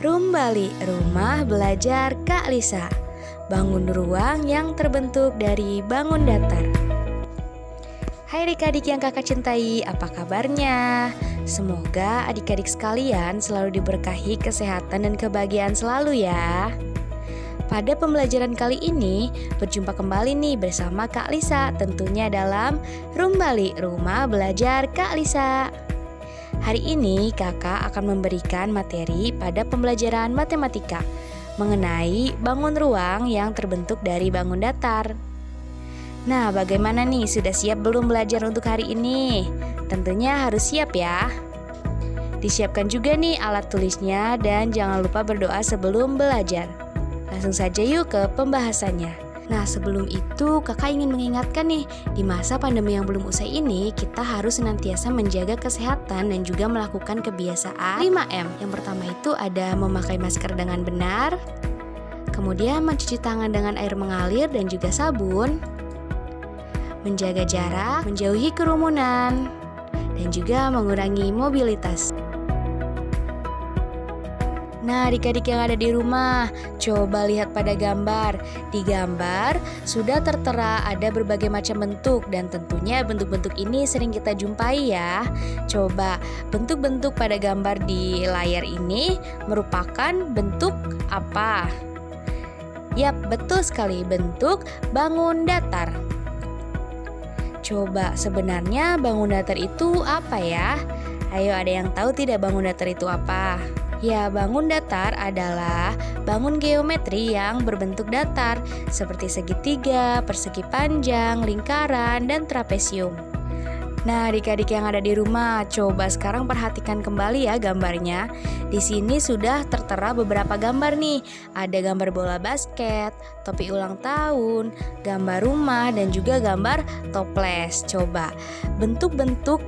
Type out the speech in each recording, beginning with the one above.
Rumbali, rumah belajar Kak Lisa. Bangun ruang yang terbentuk dari bangun datar. Hai adik-adik yang kakak cintai, apa kabarnya? Semoga adik-adik sekalian selalu diberkahi kesehatan dan kebahagiaan selalu ya. Pada pembelajaran kali ini, berjumpa kembali nih bersama Kak Lisa, tentunya dalam Rumbali, rumah belajar Kak Lisa. Hari ini kakak akan memberikan materi pada pembelajaran matematika mengenai bangun ruang yang terbentuk dari bangun datar. Nah, bagaimana nih? Sudah siap belum belajar untuk hari ini? Tentunya harus siap ya. Disiapkan juga nih alat tulisnya dan jangan lupa berdoa sebelum belajar. Langsung saja yuk ke pembahasannya. Nah, sebelum itu kakak ingin mengingatkan nih, di masa pandemi yang belum usai ini, kita harus senantiasa menjaga kesehatan dan juga melakukan kebiasaan 5M. Yang pertama itu ada memakai masker dengan benar, kemudian mencuci tangan dengan air mengalir dan juga sabun, menjaga jarak, menjauhi kerumunan, dan juga mengurangi mobilitas. Nah, adik-adik yang ada di rumah, coba lihat pada gambar. Di gambar sudah tertera ada berbagai macam bentuk dan tentunya bentuk-bentuk ini sering kita jumpai ya. Coba bentuk-bentuk pada gambar di layar ini merupakan bentuk apa? Yap, betul sekali, bentuk bangun datar. Coba sebenarnya bangun datar itu apa ya? Ayo, ada yang tahu tidak bangun datar itu apa? Ya, bangun datar adalah bangun geometri yang berbentuk datar seperti segitiga, persegi panjang, lingkaran, dan trapesium. Nah, adik-adik yang ada di rumah, coba sekarang perhatikan kembali ya gambarnya. Di sini sudah tertera beberapa gambar nih. Ada gambar bola basket, topi ulang tahun, gambar rumah, dan juga gambar toples. Coba bentuk-bentuk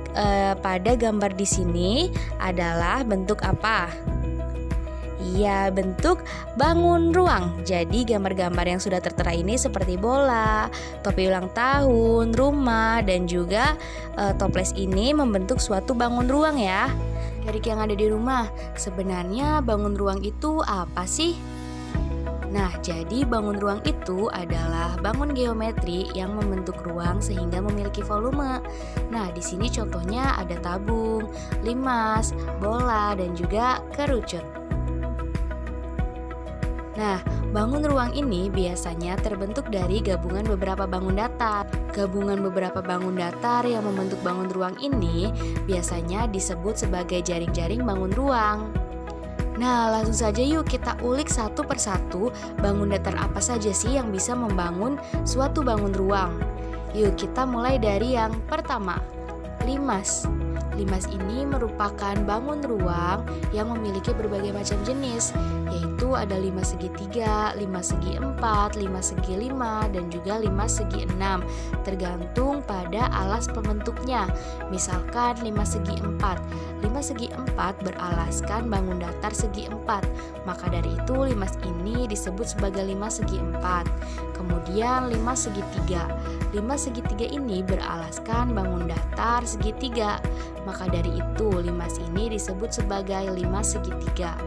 pada gambar di sini adalah bentuk apa? Iya, bentuk bangun ruang. Jadi gambar-gambar yang sudah tertera ini seperti bola, topi ulang tahun, rumah, dan juga toples ini membentuk suatu bangun ruang ya. Adik yang ada di rumah, sebenarnya bangun ruang itu apa sih? Nah, jadi bangun ruang itu adalah bangun geometri yang membentuk ruang sehingga memiliki volume. Nah, di sini contohnya ada tabung, limas, bola, dan juga kerucut. Nah, bangun ruang ini biasanya terbentuk dari gabungan beberapa bangun datar. Gabungan beberapa bangun datar yang membentuk bangun ruang ini biasanya disebut sebagai jaring-jaring bangun ruang. Nah, langsung saja yuk kita ulik satu persatu bangun datar apa saja sih yang bisa membangun suatu bangun ruang. Yuk kita mulai dari yang pertama, limas. Limas ini merupakan bangun ruang yang memiliki berbagai macam jenis, yaitu ada limas segitiga, limas segi 4, limas segi 5, dan juga limas segi 6, tergantung pada alas pembentuknya. Misalkan limas segi 4. Limas segi 4 beralaskan bangun datar segi 4, maka dari itu limas ini disebut sebagai limas segi 4. Kemudian limas segitiga. Limas segitiga ini beralaskan bangun datar segitiga, maka dari itu limas ini disebut sebagai limas segitiga.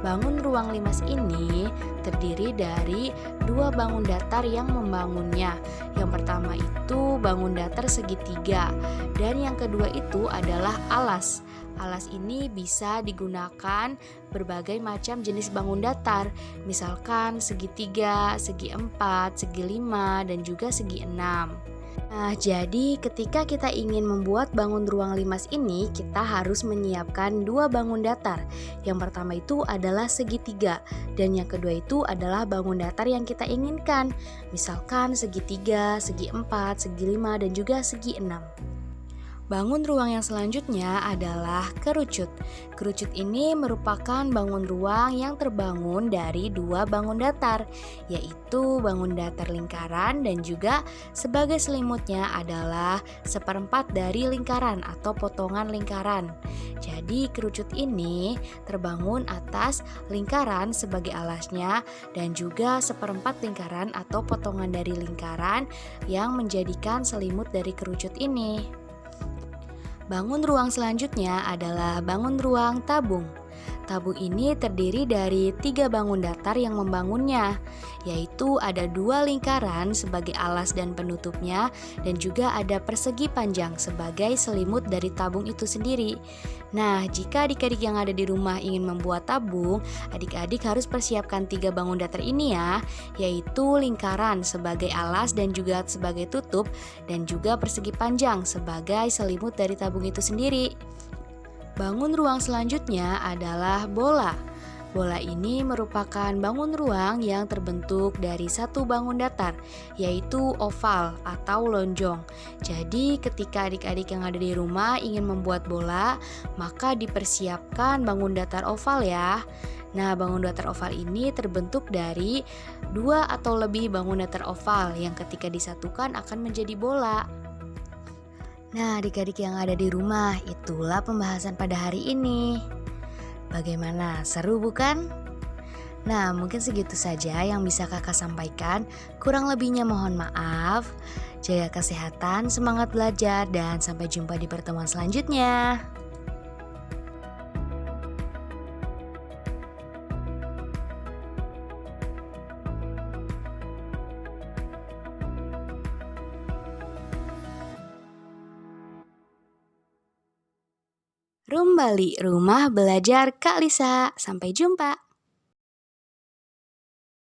Bangun ruang limas ini terdiri dari dua bangun datar yang membangunnya. Yang pertama itu bangun datar segitiga dan yang kedua itu adalah alas. Alas ini bisa digunakan berbagai macam jenis bangun datar, misalkan segitiga, segi 4, segi 5, dan juga segi 6. Nah, jadi ketika kita ingin membuat bangun ruang limas ini, kita harus menyiapkan dua bangun datar. Yang pertama itu adalah segitiga, dan yang kedua itu adalah bangun datar yang kita inginkan. Misalkan segitiga, segi 4, segi 5, dan juga segi 6. Bangun ruang yang selanjutnya adalah kerucut. Kerucut ini merupakan bangun ruang yang terbangun dari dua bangun datar, yaitu bangun datar lingkaran dan juga sebagai selimutnya adalah seperempat dari lingkaran atau potongan lingkaran. Jadi kerucut ini terbangun atas lingkaran sebagai alasnya dan juga seperempat lingkaran atau potongan dari lingkaran yang menjadikan selimut dari kerucut ini. Bangun ruang selanjutnya adalah bangun ruang tabung. Tabung ini terdiri dari 3 bangun datar yang membangunnya, yaitu ada 2 lingkaran sebagai alas dan penutupnya, dan juga ada persegi panjang sebagai selimut dari tabung itu sendiri. Nah, jika adik-adik yang ada di rumah ingin membuat tabung, adik-adik harus persiapkan 3 bangun datar ini ya, yaitu lingkaran sebagai alas dan juga sebagai tutup, dan juga persegi panjang sebagai selimut dari tabung itu sendiri. Bangun ruang selanjutnya adalah bola. Bola ini merupakan bangun ruang yang terbentuk dari satu bangun datar, yaitu oval atau lonjong. Jadi ketika adik-adik yang ada di rumah ingin membuat bola, maka dipersiapkan bangun datar oval ya. Nah, bangun datar oval ini terbentuk dari 2 atau lebih bangun datar oval yang ketika disatukan akan menjadi bola. Nah, adik-adik yang ada di rumah, itulah pembahasan pada hari ini. Bagaimana, seru bukan? Nah, mungkin segitu saja yang bisa kakak sampaikan. Kurang lebihnya mohon maaf. Jaga kesehatan, semangat belajar, dan sampai jumpa di pertemuan selanjutnya. Rum Bali, Rumah Belajar Kak Lisa. Sampai jumpa.